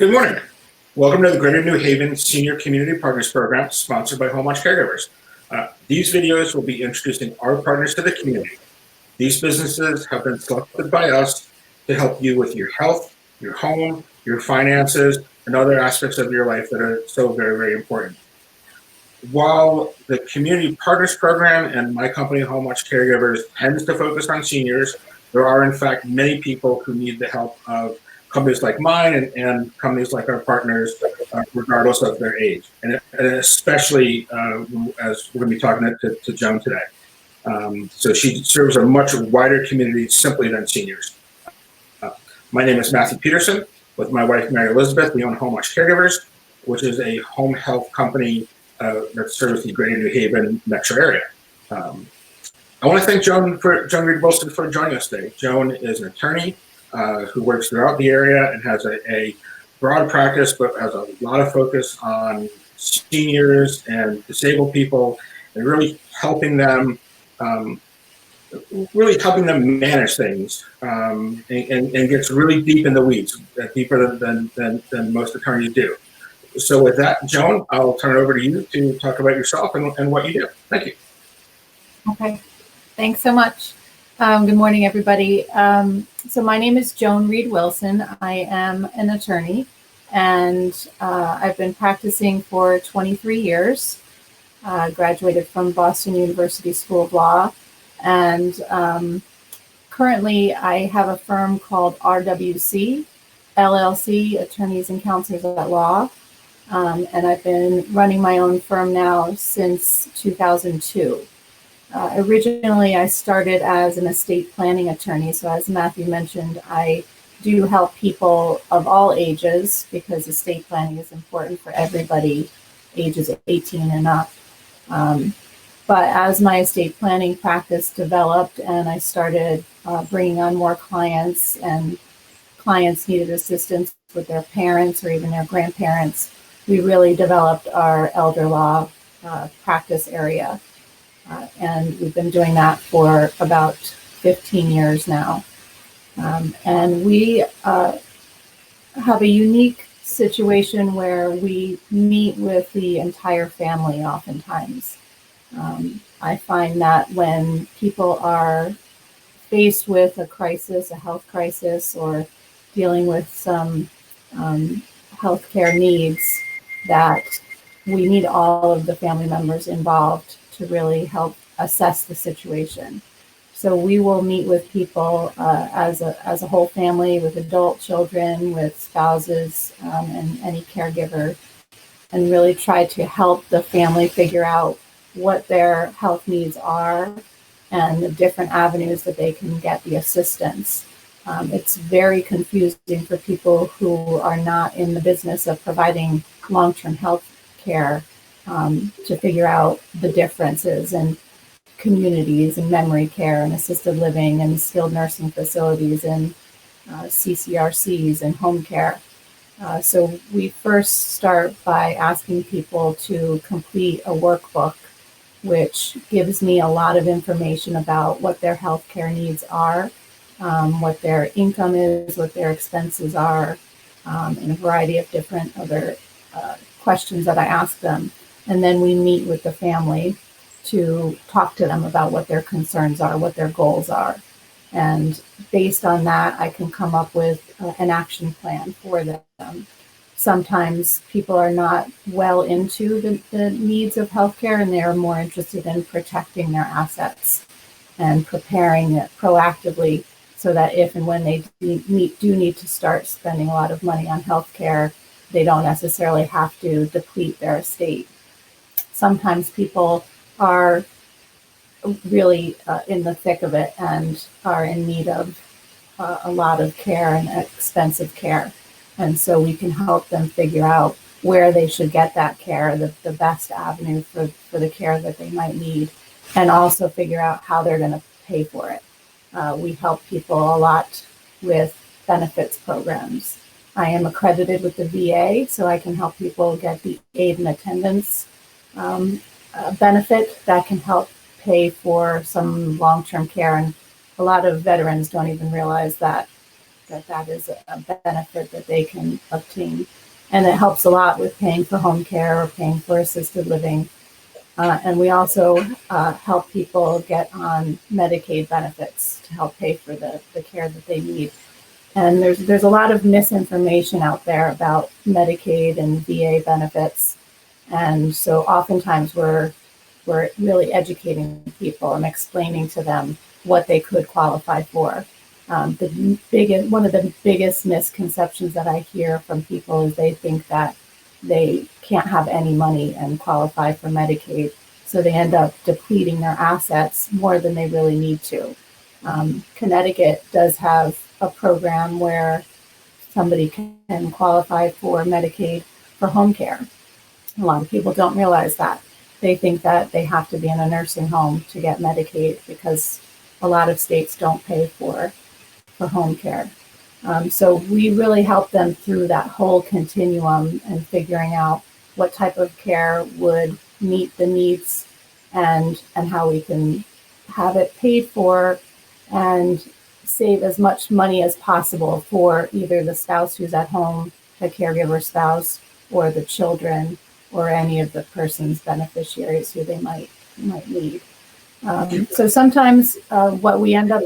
Good morning. Welcome to the Greater New Haven Senior Community Partners Program, sponsored by Home Watch Caregivers. These videos will be introducing our partners to the community. These businesses have been selected by us to help you with your health, your home, your finances, and other aspects of your life that are so very, very important. While the Community Partners Program and my company, Home Watch Caregivers, tends to focus on seniors, there are in fact many people who need the help of companies like mine and companies like our partners, regardless of their age, and especially as we're going to be talking to Joan today. So she serves a much wider community simply than seniors. My name is Matthew Peterson. With my wife, Mary Elizabeth, we own Home Watch Caregivers, which is a home health company that serves the Greater New Haven metro area. I want to thank Joan Reed Wilson for joining us today. Joan is an attorney who works throughout the area and has a broad practice, but has a lot of focus on seniors and disabled people and really helping them manage things and gets really deep in the weeds, deeper than most attorneys do. So with that, Joan, I'll turn it over to you to talk about yourself and what you do. Thank you. Okay, thanks so much. Good morning, everybody. So my name is Joan Reed Wilson. I am an attorney, and I've been practicing for 23 years. Graduated from Boston University School of Law, and currently I have a firm called RWC, LLC, Attorneys and Counselors at Law, and I've been running my own firm now since 2002. Originally, I started as an estate planning attorney. So as Matthew mentioned, I do help people of all ages because estate planning is important for everybody ages 18 and up. But as my estate planning practice developed and I started bringing on more clients and clients needed assistance with their parents or even their grandparents, we really developed our elder law practice area. And we've been doing that for about 15 years now. And we have a unique situation where we meet with the entire family oftentimes. I find that when people are faced with a crisis, a health crisis, or dealing with some healthcare needs, that we need all of the family members involved to really help assess the situation. So we will meet with people as a whole family, with adult children, with spouses, and any caregiver, and really try to help the family figure out what their health needs are and the different avenues that they can get the assistance. It's very confusing for people who are not in the business of providing long-term health care to figure out the differences in communities and memory care and assisted living and skilled nursing facilities and CCRCs and home care. So we first start by asking people to complete a workbook, which gives me a lot of information about what their healthcare needs are, what their income is, what their expenses are, and a variety of different other questions that I ask them. And then we meet with the family to talk to them about what their concerns are, what their goals are. And based on that, I can come up with an action plan for them. Sometimes people are not well into the needs of healthcare and they're more interested in protecting their assets and preparing it proactively so that if and when they do need to start spending a lot of money on healthcare, they don't necessarily have to deplete their estate. Sometimes people are really in the thick of it and are in need of a lot of care and expensive care. And so we can help them figure out where they should get that care, the best avenue for the care that they might need, and also figure out how they're going to pay for it. We help people a lot with benefits programs. I am accredited with the VA, so I can help people get the aid and attendance benefit that can help pay for some long-term care. And a lot of veterans don't even realize that that is a benefit that they can obtain. And it helps a lot with paying for home care or paying for assisted living. And we also help people get on Medicaid benefits to help pay for the care that they need. And there's a lot of misinformation out there about Medicaid and VA benefits. And so oftentimes we're really educating people and explaining to them what they could qualify for. One of the biggest misconceptions that I hear from people is they think that they can't have any money and qualify for Medicaid. So they end up depleting their assets more than they really need to. Connecticut does have a program where somebody can qualify for Medicaid for home care. A lot of people don't realize that. They think that they have to be in a nursing home to get Medicaid because a lot of states don't pay for home care. So we really help them through that whole continuum and figuring out what type of care would meet the needs and how we can have it paid for and save as much money as possible for either the spouse who's at home, the caregiver spouse, or the children, or any of the person's beneficiaries who they might need. So sometimes what we end up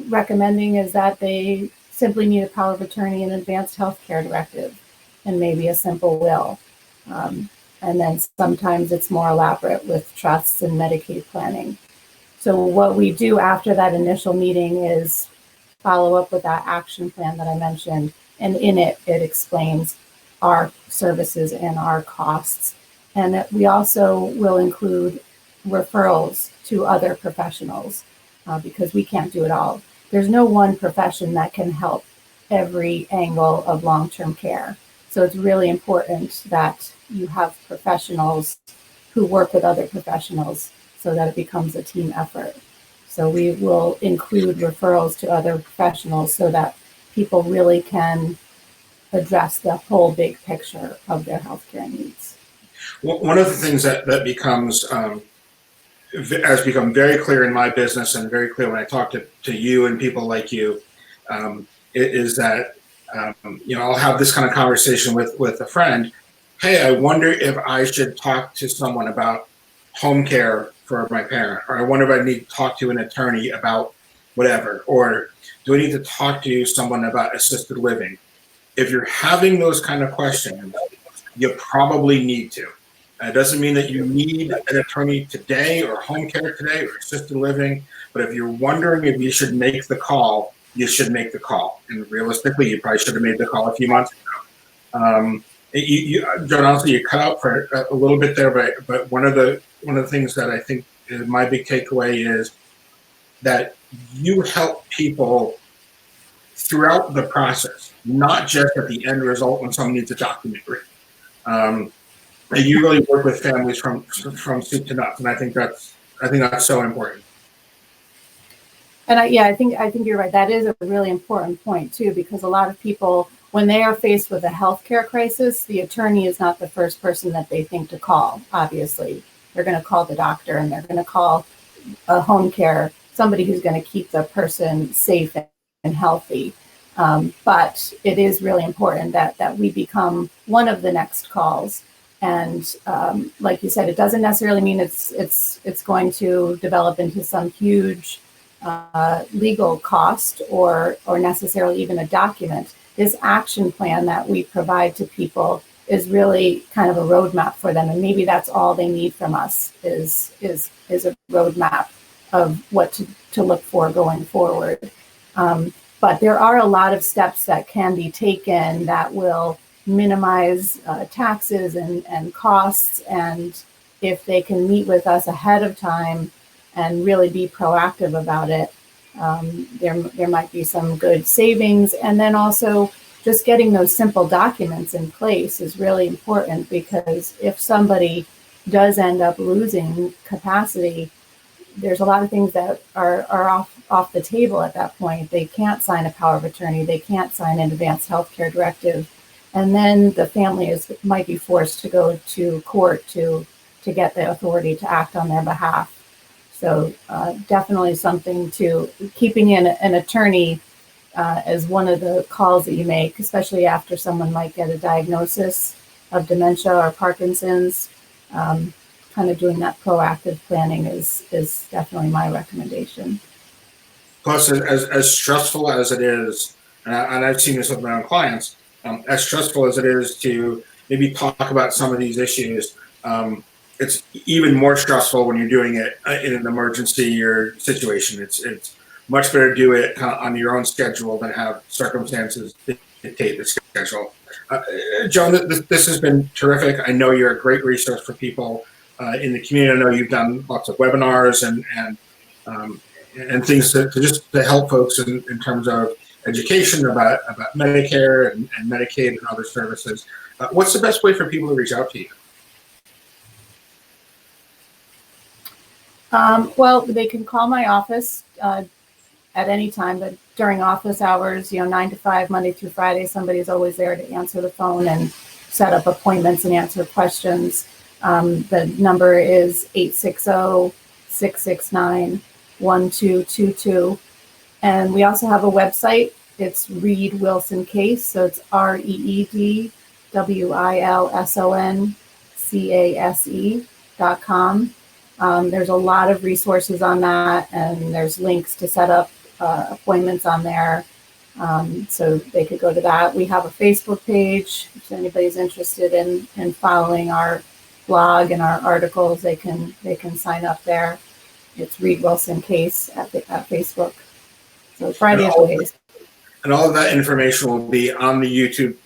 recommending is that they simply need a power of attorney and advanced healthcare directive and maybe a simple will. And then sometimes it's more elaborate with trusts and Medicaid planning. So what we do after that initial meeting is follow up with that action plan that I mentioned. And in it explains our services and our costs. And that we also will include referrals to other professionals because we can't do it all. There's no one profession that can help every angle of long-term care. So it's really important that you have professionals who work with other professionals so that it becomes a team effort. So we will include referrals to other professionals so that people really can address the whole big picture of their healthcare needs. Well, one of the things that becomes has become very clear in my business and very clear when I talk to you and people like you, is that I'll have this kind of conversation with a friend. Hey, I wonder if I should talk to someone about home care for my parent, or I wonder if I need to talk to an attorney about whatever, or do I need to talk to someone about assisted living? If you're having those kind of questions, you probably need to. It doesn't mean that you need an attorney today or home care today or assisted living, but if you're wondering if you should make the call, you should make the call. And realistically, you probably should have made the call a few months ago. Joan, honestly, you cut out for a little bit there, but one of the things that I think is my big takeaway is that you help people throughout the process, not just at the end result when someone needs a document written. You really work with families from soup to nuts, and I think that's so important. And I think you're right. That is a really important point too, because a lot of people, when they are faced with a healthcare crisis, the attorney is not the first person that they think to call. Obviously, they're going to call the doctor, and they're going to call a home care, somebody who's going to keep the person safe and healthy. But it is really important that we become one of the next calls. And like you said, it doesn't necessarily mean it's going to develop into some huge legal cost or necessarily even a document. This action plan that we provide to people is really kind of a roadmap for them, and maybe that's all they need from us is a roadmap of what to look for going forward. But there are a lot of steps that can be taken that will minimize taxes and costs, and if they can meet with us ahead of time and really be proactive about it, there might be some good savings. And then also just getting those simple documents in place is really important, because if somebody does end up losing capacity, there's a lot of things that are off the table at that point. They can't sign a power of attorney, they can't sign an advanced healthcare directive, and then the family might be forced to go to court to get the authority to act on their behalf. So definitely something to keeping in an attorney as one of the calls that you make, especially after someone might get a diagnosis of dementia or Parkinson's. Kind of doing that proactive planning is definitely my recommendation. Plus, as stressful as it is, and I've seen this with my own clients, as stressful as it is to maybe talk about some of these issues, it's even more stressful when you're doing it in an emergency or situation. It's much better to do it on your own schedule than have circumstances dictate the schedule. Joan, this has been terrific. I know you're a great resource for people in the community. I know you've done lots of webinars and things to help folks in terms of education about Medicare and Medicaid and other services. What's the best way for people to reach out to you? Well, they can call my office at any time, but during office hours, 9 to 5, Monday through Friday, somebody's always there to answer the phone and set up appointments and answer questions. The number is 860-669-1222. And we also have a website. It's Reed Wilson Case. So it's ReedWilsoncase.com. There's a lot of resources on that, and there's links to set up appointments on there. So they could go to that. We have a Facebook page. If anybody's interested in following our blog and our articles, they can sign up there. It's Reed Wilson Case at Facebook. So Friday of ways. And all of that information will be on the YouTube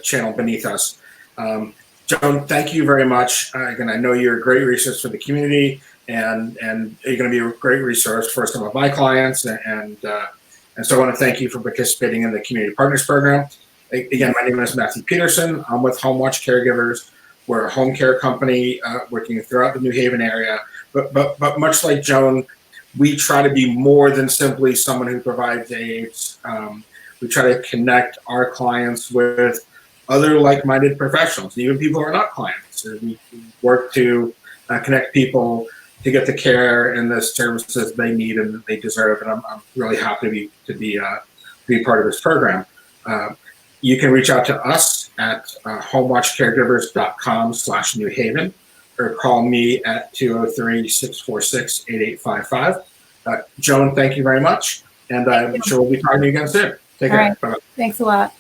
channel beneath us. Joan, thank you very much. Again, I know you're a great resource for the community, and you're going to be a great resource for some of my clients. And so I want to thank you for participating in the Community Partners Program. Again, my name is Matthew Peterson. I'm with Home Watch Caregivers. We're a home care company working throughout the New Haven area. But much like Joan, we try to be more than simply someone who provides aids. We try to connect our clients with other like-minded professionals, even people who are not clients. We work to connect people to get the care and the services they need and that they deserve. And I'm really happy to be part of this program. You can reach out to us at homewatchcaregivers.com/New Haven, or call me at 203-646-8855. Joan, thank you very much. And I'm sure we'll be talking to you again soon. Take care. Right. Bye-bye. Thanks a lot.